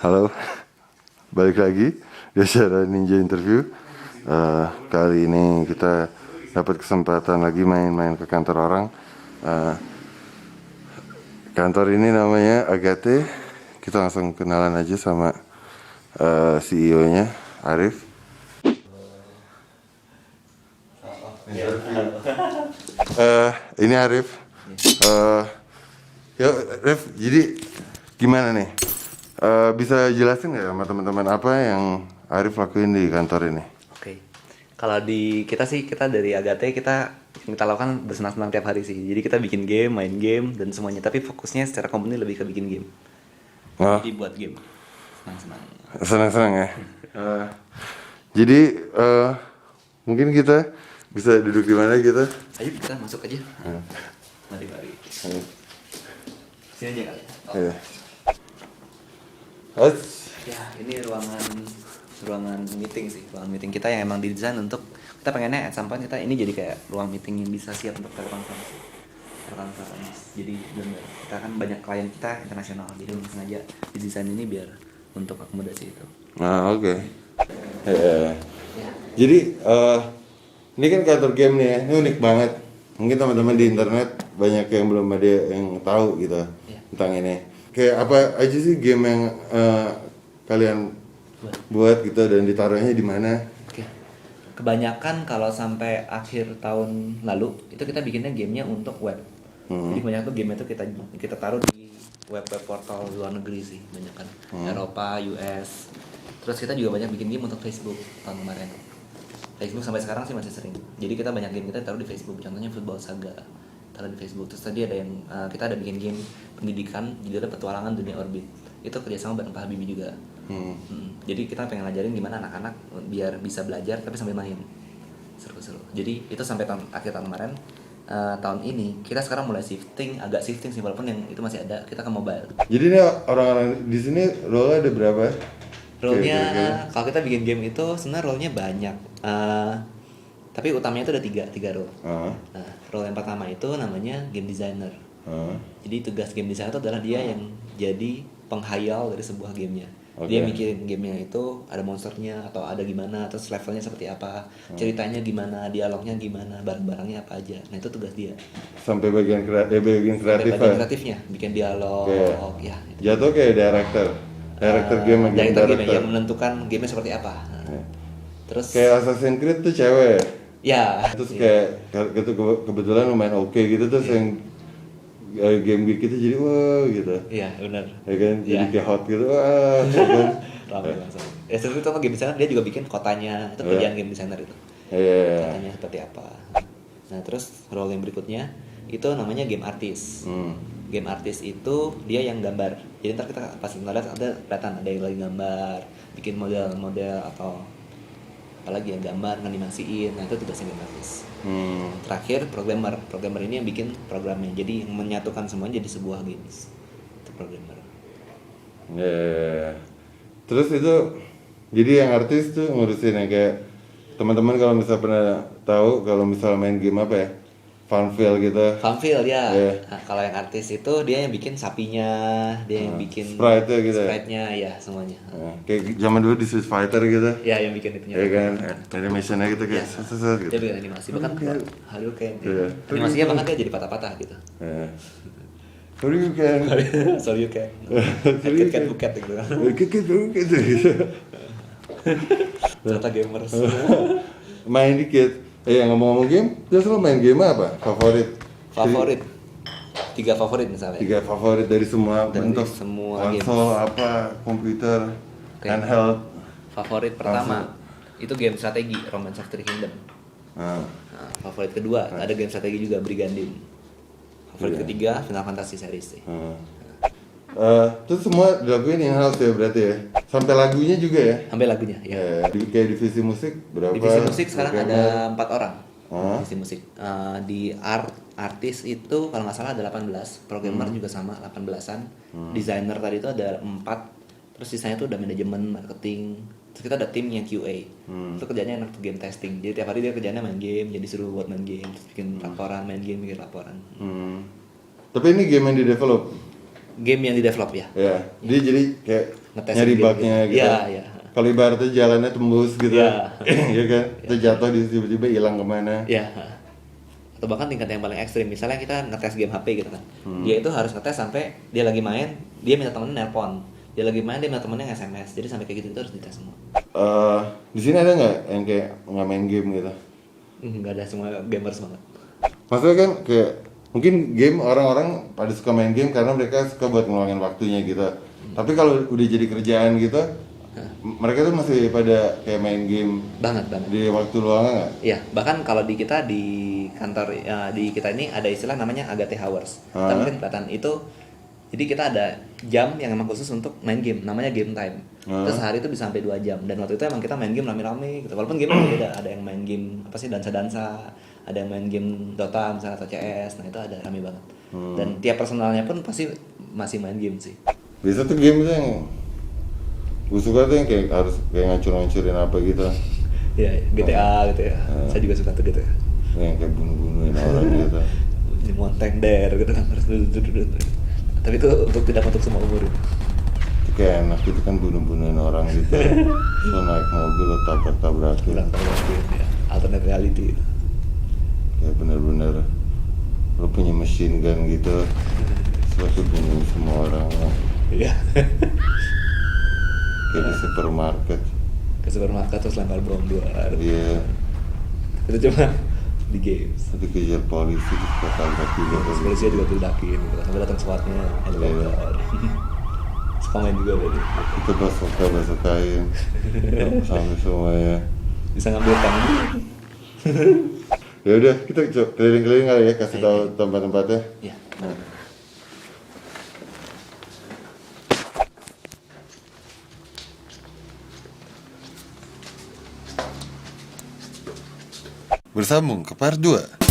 Halo, balik lagi di acara Ninja Interview. Kali ini kita dapat kesempatan lagi main-main ke kantor orang. Kantor ini namanya Agate. Kita langsung kenalan aja sama CEO-nya, Arif. Ini Arif. Yuk, Arif, jadi gimana nih? Bisa jelasin nggak sama teman-teman apa yang Arif lakuin di kantor ini? Oke, kalau di kita sih, kita dari Agate kita lakukan bersenang-senang tiap hari sih. Jadi kita bikin game, main game dan semuanya. Tapi fokusnya secara company lebih ke bikin game. Oh, Jadi buat game, senang-senang. senang-senang ya. Jadi mungkin kita bisa duduk di mana kita? Ayo kita masuk aja. Mari. Sini aja kali. Iya. Oh, Ya, ini ruangan meeting sih. Ruangan meeting kita yang emang didesain untuk kita pengennya at some point kita ini jadi kayak ruang meeting yang bisa siap untuk telekonferensi. Jadi benar, kita kan banyak klien kita internasional. Jadi sengaja didesain ini biar untuk akomodasi itu. nah oke. Jadi ini kan kantor game nih ya, ini unik banget. Mungkin teman-teman di internet banyak yang belum ada yang tahu gitu tentang ini. Kayak apa aja sih game yang kalian buat gitu dan ditaruhnya di mana? Oke. Kebanyakan kalau sampai akhir tahun lalu itu kita bikinnya gamenya untuk web. Jadi banyak tuh game itu kita taruh di web portal luar negeri sih, banyak kan. Eropa, US. Terus kita juga banyak bikin game untuk Facebook tahun kemarin. Facebook sampai sekarang sih masih sering. Jadi kita banyak game kita taruh di Facebook. Contohnya Football Saga taruh di Facebook. Terus tadi ada yang kita ada bikin game pendidikan judulnya Petualangan Dunia Orbit. Itu kerjasama bareng Pak Habibie juga. Jadi kita pengen ngajarin gimana anak-anak biar bisa belajar tapi sambil main. Seru-seru. Jadi itu sampai akhir tahun kemarin. Tahun ini kita sekarang mulai agak shifting sih, walaupun yang itu masih ada, kita ke mobile. Jadi ini orang-orang di sini role ada berapa? Role-nya Kira-kira. kalau kita bikin game itu sebenarnya role-nya banyak. Tapi utamanya itu ada tiga role. Nah, role yang pertama itu namanya game designer. Jadi tugas game designer itu adalah dia yang jadi penghayal dari sebuah gamenya. Dia mikirin gamenya itu ada monsternya atau ada gimana, terus levelnya seperti apa, ceritanya gimana, dialognya gimana, barang-barangnya apa aja. Nah itu tugas dia. Sampai bagian kreatif Bagian kreatifnya, bikin dialog, ya. Jatuh kayak director game yang menentukan gamenya seperti apa. Terus kayak Assassin's Creed tuh cewek. Ya. Terus kayak gitu kebetulan lumayan oke gitu terus yang game gitu jadi wah gitu. Iya benar. Ya kan jadi kayak hot gitu wah. Kan? Ramai langsung. Ya seperti itu game designer dia juga bikin kotanya, itu kerjaan game designer itu. Kotanya seperti apa. Nah terus role yang berikutnya itu namanya game artist. Game artist itu dia yang gambar. Jadi ntar kita pas ngeliat ada yang lagi gambar, bikin model-model atau apalagi yang gambar, nganimasiin. Nah itu tugasnya game artist. Terakhir programmer ini yang bikin programnya, jadi yang menyatukan semuanya jadi sebuah games. Itu programmer. Terus itu jadi yang artis tuh ngurusin yang kayak teman-teman kalau misalnya pernah tahu kalau misalnya main game apa ya Farmville gitu. Farmville ya. Nah, kalau yang artis itu dia yang bikin sapinya, dia yang bikin sprite-nya gitu. Sprite-nya ya semuanya. Kayak zaman dulu di Street Fighter gitu. Ya yang bikin itunya. Ya kan animation-nya gitu kayak gitu. Dia bikin animasi bahkan Hadouken. Animasinya bahkan dia jadi patah-patah gitu. Sorry you can. Sorry you can. Buket gitu. Buket gitu. Ternyata gamers. Main dikit. Ngomong-ngomong game, terus lo main game apa? Favorit? 3 favorit misalnya. 3 favorit dari semua bentuk. Semua konsol games. Apa, komputer, handheld. Favorit pertama itu game strategi Romance of Three Kingdom. Nah, favorit kedua ada game strategi juga Brigandine. Favorit ketiga Final Fantasy series sih. Terus semua dilakuin in-house ya berarti ya? Sampai lagunya juga ya? Sampai lagunya ya. Kayak divisi musik berapa? Divisi musik sekarang ada 4 orang. Divisi musik. Di artis itu kalau nggak salah ada 18. Programmer juga sama 18-an. Designer tadi itu ada 4. Terus sisanya tuh udah manajemen, marketing. Terus kita ada tim yang QA. Itu kerjanya enak tuh game testing. Jadi tiap hari dia kerjanya main game, jadi suruh buat main game, terus bikin laporan, main game, bikin laporan. Tapi ini game yang di develop? Game yang di develop ya. Ya, dia jadi kayak ngetes nyari game bugnya gitu. Iya, iya. Kalau ibaratnya jalannya tembus gitu, Iya. ya kan, itu jatuh di tiba-tiba hilang kemana. Iya. Atau bahkan tingkat yang paling ekstrim, misalnya kita ngetes game HP gitu kan. Dia itu harus ngetes sampai dia lagi main, dia minta temennya nelpon. Dia lagi main, dia minta temennya SMS. Jadi sampai kayak gitu itu harus dites semua. Di sini ada nggak yang kayak nggak main game gitu? Enggak ada, semua gamers banget. Maksudnya kan kayak mungkin game orang-orang pada suka main game karena mereka suka buat ngeluangin waktunya gitu. Tapi kalau udah jadi kerjaan gitu, mereka tuh masih pada kayak main game Banget. di waktu luangnya nggak? Iya, bahkan kalau di kita di kantor di kita ini ada istilah namanya Agate Hours. Kita mungkin kelihatan itu. Jadi kita ada jam yang emang khusus untuk main game, namanya game time. Terus sehari itu bisa sampai 2 jam. Dan waktu itu emang kita main game rame-rame gitu. Walaupun game beda, ada yang main game apa sih dansa-dansa, ada yang main game Dota misalnya atau CS. Nah, itu ada rame banget. Dan tiap personalnya pun pasti masih main game sih. Biasa tuh game tuh yang gue suka tuh yang kayak harus kayak ngancur-ngancurin apa gitu. Ya, GTA gitu ya. Saya juga suka tuh gitu ya. Yang kayak bunuh-bunuhin orang gitu. Monteng der gitu kan harus duduk. Tapi itu tidak untuk semua umur. Itu kayak enak gitu kan bunuh-bunuhin orang gitu. So naik mobil lo tabrak-tabrakin. Kurang tahu ya. Alternate reality. Kayak bener-bener lo punya mesin gun gitu. Terus lo bunuh semua orang lo. Iya. Kayak di supermarket. Ke supermarket terus lempar bom 2. Iya. Itu cuma di games. Tapi kejar polisi terus kita tabrak juga. Terus polisi juga diledakin gitu. Sampai datang SWAT-nya, helikopter. Suka main juga berarti. Itu bazooka-bazookain sampai semuanya. Bisa ngambil tank. Ya udah, kita keliling-keliling kali ya, kasih tahu tempat-tempatnya. Iya. Bersambung ke part 2.